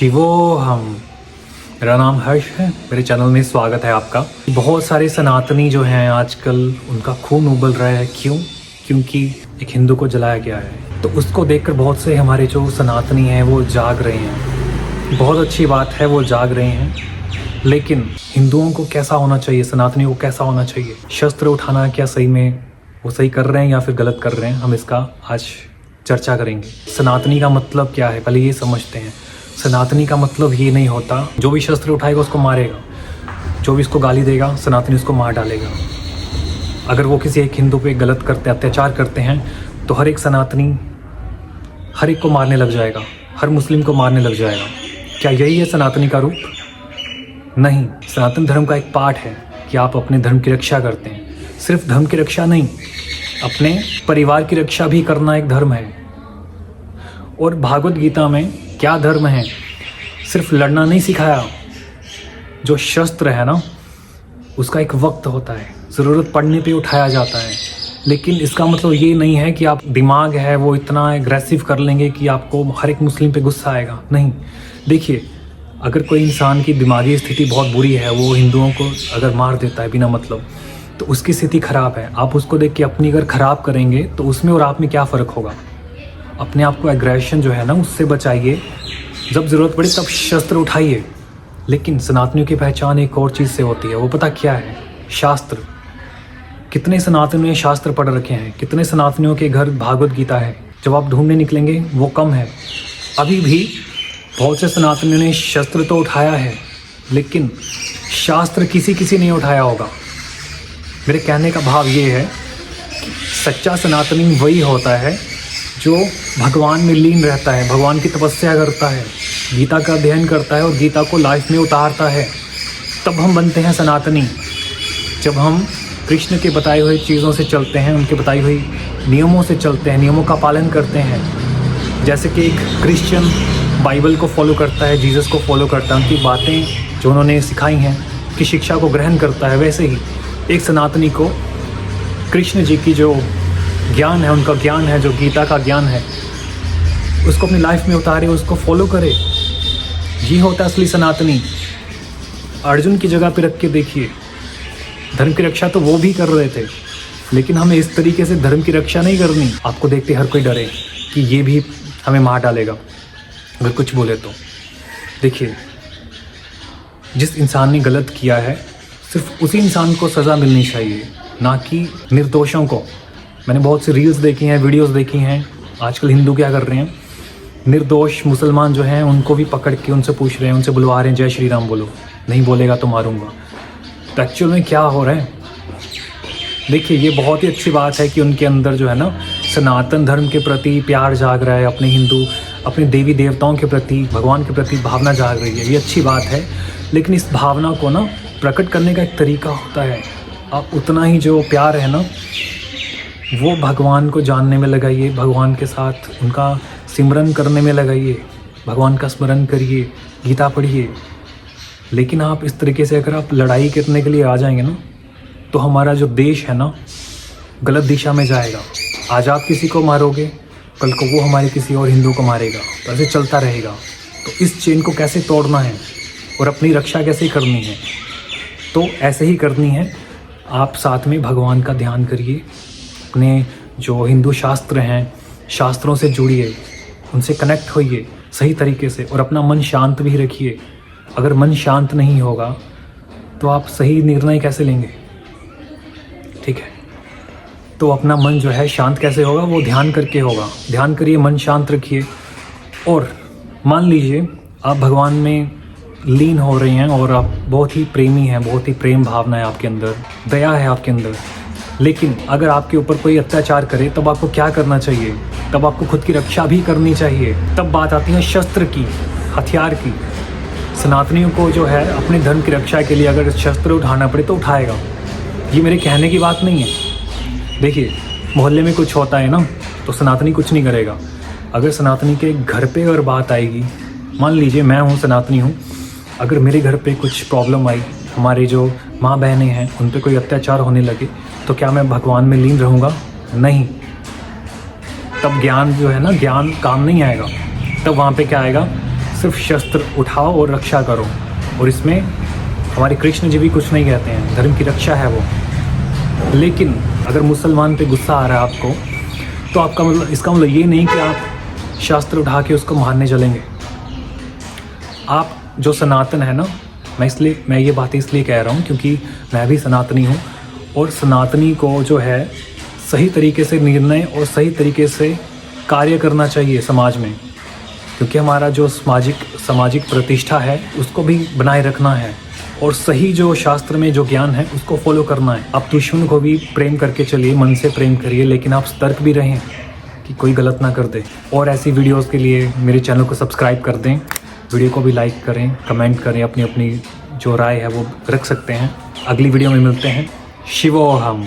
शिवोहम। मेरा नाम हर्ष है, मेरे चैनल में स्वागत है आपका। बहुत सारे सनातनी जो हैं आजकल उनका खून उबल रहा है। क्यों? क्योंकि एक हिंदू को जलाया गया है। तो उसको देखकर बहुत से हमारे जो सनातनी हैं वो जाग रहे हैं। बहुत अच्छी बात है, वो जाग रहे हैं। लेकिन हिंदुओं को कैसा होना चाहिए, सनातनियों को कैसा होना चाहिए? शस्त्र उठाना क्या सही में वो सही कर रहे हैं या फिर गलत कर रहे हैं? हम इसका आज चर्चा करेंगे। सनातनी का मतलब क्या है, पहले ये समझते हैं। सनातनी का मतलब ये नहीं होता जो भी शस्त्र उठाएगा उसको मारेगा, जो भी उसको गाली देगा सनातनी उसको मार डालेगा। अगर वो किसी एक हिंदू पे गलत करते, अत्याचार करते हैं तो हर एक सनातनी हर एक को मारने लग जाएगा, हर मुस्लिम को मारने लग जाएगा। क्या यही है सनातनी का रूप? नहीं। सनातन धर्म का एक पार्ट है कि आप अपने धर्म की रक्षा करते हैं। सिर्फ धर्म की रक्षा नहीं, अपने परिवार की रक्षा भी करना एक धर्म है। और भागवत गीता में क्या धर्म है? सिर्फ लड़ना नहीं सिखाया। जो शस्त्र है ना, उसका एक वक्त होता है, ज़रूरत पड़ने पे उठाया जाता है। लेकिन इसका मतलब ये नहीं है कि आप दिमाग है वो इतना एग्रेसिव कर लेंगे कि आपको हर एक मुस्लिम पे गुस्सा आएगा। नहीं। देखिए, अगर कोई इंसान की दिमागी स्थिति बहुत बुरी है, वो हिंदुओं को अगर मार देता है बिना मतलब, तो उसकी स्थिति ख़राब है। आप उसको देख के अपनी अगर ख़राब करेंगे तो उसमें और आप में क्या फ़र्क होगा? अपने आप को एग्रेशन जो है ना उससे बचाइए। जब ज़रूरत पड़े तब शस्त्र उठाइए। लेकिन सनातनियों की पहचान एक और चीज़ से होती है। वो पता क्या है? शास्त्र। कितने सनातनियों ने शास्त्र पढ़ रखे हैं? कितने सनातनियों के घर भागवत गीता है? जब आप ढूंढने निकलेंगे वो कम है। अभी भी बहुत से सनातनियों ने शस्त्र तो उठाया है, लेकिन शास्त्र किसी ने उठाया होगा। मेरे कहने का भाव ये है कि सच्चा सनातनी वही होता है जो भगवान में लीन रहता है, भगवान की तपस्या करता है, गीता का अध्ययन करता है और गीता को लाइफ में उतारता है। तब हम बनते हैं सनातनी। जब हम कृष्ण के बताए हुए चीज़ों से चलते हैं, उनके बताई हुई नियमों से चलते हैं, नियमों का पालन करते हैं। जैसे कि एक क्रिश्चियन बाइबल को फॉलो करता है, जीसस को फॉलो करता है, उनकी बातें जो उन्होंने सिखाई हैं, की शिक्षा को ग्रहण करता है, वैसे ही एक सनातनी को कृष्ण जी की जो ज्ञान है, उनका ज्ञान है, जो गीता का ज्ञान है, उसको अपनी लाइफ में उतारे, उसको फॉलो करे। ये होता है असली सनातनी। अर्जुन की जगह पे रख के देखिए, धर्म की रक्षा तो वो भी कर रहे थे, लेकिन हमें इस तरीके से धर्म की रक्षा नहीं करनी। आपको देखते हर कोई डरे कि ये भी हमें मार डालेगा अगर कुछ बोले तो। देखिए, जिस इंसान ने गलत किया है सिर्फ उसी इंसान को सज़ा मिलनी चाहिए, ना कि निर्दोषों को। मैंने बहुत सी रील्स देखी हैं, वीडियोस देखी हैं। आजकल हिंदू क्या कर रहे हैं, निर्दोष मुसलमान जो हैं उनको भी पकड़ के उनसे पूछ रहे हैं, उनसे बुलवा रहे हैं, जय श्री राम बोलो, नहीं बोलेगा तो मारूंगा। तो एक्चुअल में क्या हो रहा है? देखिए, ये बहुत ही अच्छी बात है कि उनके अंदर जो है ना सनातन धर्म के प्रति प्यार जाग रहा है, अपने हिंदू, अपने देवी देवताओं के प्रति, भगवान के प्रति भावना जाग रही है। ये अच्छी बात है। लेकिन इस भावना को ना प्रकट करने का एक तरीका होता है। आप उतना ही जो प्यार है ना वो भगवान को जानने में लगाइए, भगवान के साथ उनका सिमरन करने में लगाइए, भगवान का स्मरण करिए, गीता पढ़िए। लेकिन आप इस तरीके से अगर आप लड़ाई करने के लिए आ जाएंगे ना, तो हमारा जो देश है ना गलत दिशा में जाएगा। आज आप किसी को मारोगे, कल को वो हमारे किसी और हिंदू को मारेगा, तो ऐसे चलता रहेगा। तो इस चेन को कैसे तोड़ना है और अपनी रक्षा कैसे करनी है? तो ऐसे ही करनी है। आप साथ में भगवान का ध्यान करिए, अपने जो हिंदू शास्त्र हैं, शास्त्रों से जुड़िए, उनसे कनेक्ट होइए सही तरीके से, और अपना मन शांत भी रखिए। अगर मन शांत नहीं होगा तो आप सही निर्णय कैसे लेंगे? ठीक है, तो अपना मन जो है शांत कैसे होगा? वो ध्यान करके होगा। ध्यान करिए, मन शांत रखिए। और मान लीजिए आप भगवान में लीन हो रहे हैं और आप बहुत ही प्रेमी हैं, बहुत ही प्रेम भावना है आपके अंदर, दया है आपके अंदर। लेकिन अगर आपके ऊपर कोई अत्याचार करे तब आपको क्या करना चाहिए? तब आपको खुद की रक्षा भी करनी चाहिए। तब बात आती है शस्त्र की, हथियार की। सनातनियों को जो है अपने धर्म की रक्षा के लिए अगर शस्त्र उठाना पड़े तो उठाएगा। ये मेरे कहने की बात नहीं है। देखिए, मोहल्ले में कुछ होता है ना तो सनातनी कुछ नहीं करेगा। अगर सनातनी के घर पे अगर बात आएगी, मान लीजिए मैं हूँ सनातनी हूँ, अगर मेरे घर पे कुछ प्रॉब्लम आई, हमारी जो माँ बहनें हैं उन पे कोई अत्याचार होने लगे, तो क्या मैं भगवान में लीन रहूँगा? नहीं। तब ज्ञान जो है ना, ज्ञान काम नहीं आएगा। तब वहाँ पे क्या आएगा? सिर्फ शस्त्र उठाओ और रक्षा करो। और इसमें हमारे कृष्ण जी भी कुछ नहीं कहते हैं, धर्म की रक्षा है वो। लेकिन अगर मुसलमान पे गुस्सा आ रहा है आपको, तो आपका मतलब, इसका मतलब ये नहीं कि आप शास्त्र उठा के उसको मारने चलेंगे। आप जो सनातन है ना, मैं ये बातें इसलिए कह रहा हूँ क्योंकि मैं भी सनातनी हूँ, और सनातनी को जो है सही तरीके से निर्णय और सही तरीके से कार्य करना चाहिए समाज में, क्योंकि हमारा जो सामाजिक प्रतिष्ठा है उसको भी बनाए रखना है, और सही जो शास्त्र में जो ज्ञान है उसको फॉलो करना है। आप दुश्मन को भी प्रेम करके चलिए, मन से प्रेम करिए, लेकिन आप सतर्क भी रहें कि कोई गलत ना कर दे। और ऐसी वीडियोस के लिए मेरे चैनल को सब्सक्राइब कर दें, वीडियो को भी लाइक करें, कमेंट करें, अपनी जो राय है वो रख सकते हैं। अगली वीडियो में मिलते हैं। शिवोहम।